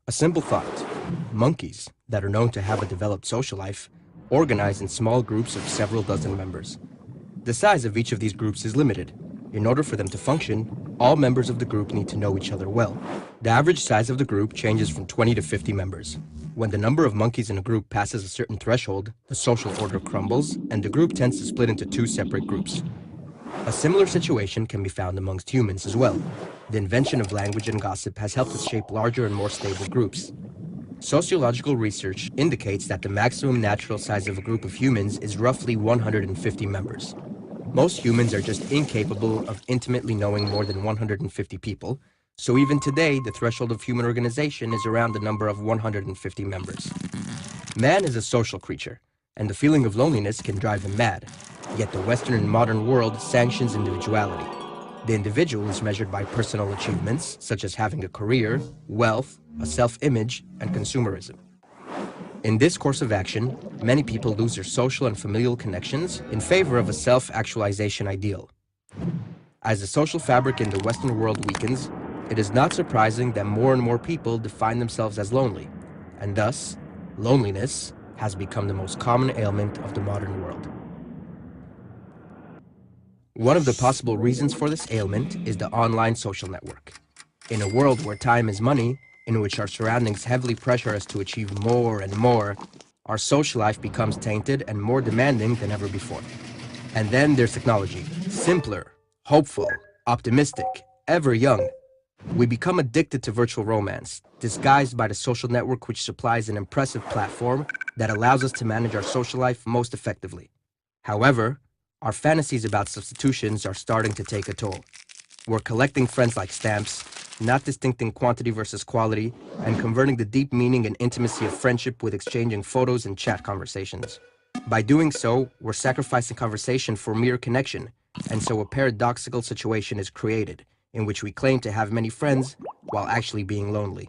A simple thought. Monkeys, that are known to have a developed social life, organize in small groups of several dozen members. The size of each of these groups is limited. In order for them to function, all members of the group need to know each other well. The average size of the group changes from 20 to 50 members. When the number of monkeys in a group passes a certain threshold, the social order crumbles, and the group tends to split into two separate groups. A similar situation can be found amongst humans as well. The invention of language and gossip has helped us shape larger and more stable groups. Sociological research indicates that the maximum natural size of a group of humans is roughly 150 members. Most humans are just incapable of intimately knowing more than 150 people, so even today the threshold of human organization is around the number of 150 members. Man is a social creature, and the feeling of loneliness can drive him mad. Yet the Western and modern world sanctions individuality. The individual is measured by personal achievements, such as having a career, wealth, a self-image, and consumerism. In this course of action, many people lose their social and familial connections in favor of a self-actualization ideal. As the social fabric in the Western world weakens, it is not surprising that more and more people define themselves as lonely, and thus, loneliness has become the most common ailment of the modern world. One of the possible reasons for this ailment is the online social network. In a world where time is money, in which our surroundings heavily pressure us to achieve more and more, our social life becomes tainted and more demanding than ever before. And then there's technology. Simpler, hopeful, optimistic, ever young. We become addicted to virtual romance, disguised by the social network which supplies an impressive platform that allows us to manage our social life most effectively. However, our fantasies about substitutions are starting to take a toll. We're collecting friends like stamps, not distincting quantity versus quality, and converting the deep meaning and intimacy of friendship with exchanging photos and chat conversations. By doing so, we're sacrificing conversation for mere connection, and so a paradoxical situation is created, in which we claim to have many friends while actually being lonely.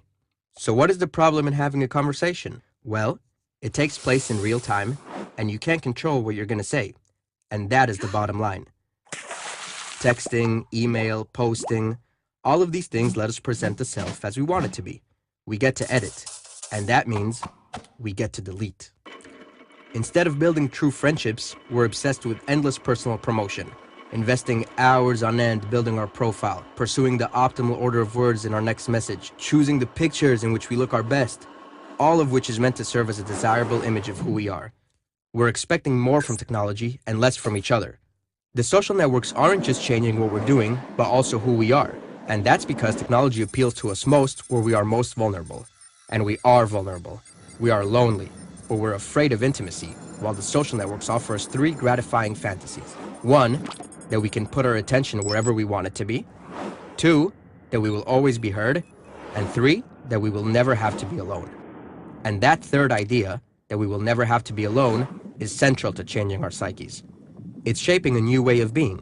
So what is the problem in having a conversation? Well, it takes place in real time, and you can't control what you're going to say. And that is the bottom line. Texting, email, posting, all of these things let us present the self as we want it to be. We get to edit, and that means we get to delete. Instead of building true friendships, we're obsessed with endless personal promotion, investing hours on end building our profile, pursuing the optimal order of words in our next message, choosing the pictures in which we look our best, all of which is meant to serve as a desirable image of who we are. We're expecting more from technology and less from each other. The social networks aren't just changing what we're doing, but also who we are. And that's because technology appeals to us most where we are most vulnerable. And we are vulnerable. We are lonely, or we're afraid of intimacy, while the social networks offer us three gratifying fantasies. One, that we can put our attention wherever we want it to be. Two, that we will always be heard. And three, that we will never have to be alone. And that third idea, that we will never have to be alone, is central to changing our psyches. It's shaping a new way of being.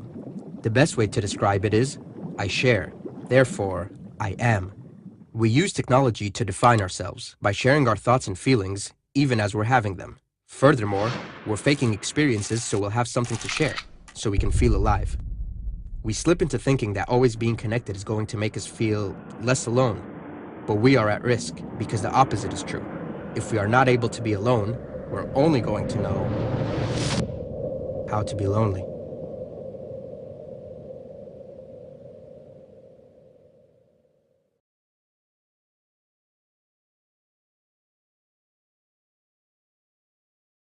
The best way to describe it is, I share, therefore, I am. We use technology to define ourselves by sharing our thoughts and feelings, even as we're having them. Furthermore, we're faking experiences so we'll have something to share, so we can feel alive. We slip into thinking that always being connected is going to make us feel less alone, but we are at risk because the opposite is true. If we are not able to be alone, we're only going to know how to be lonely.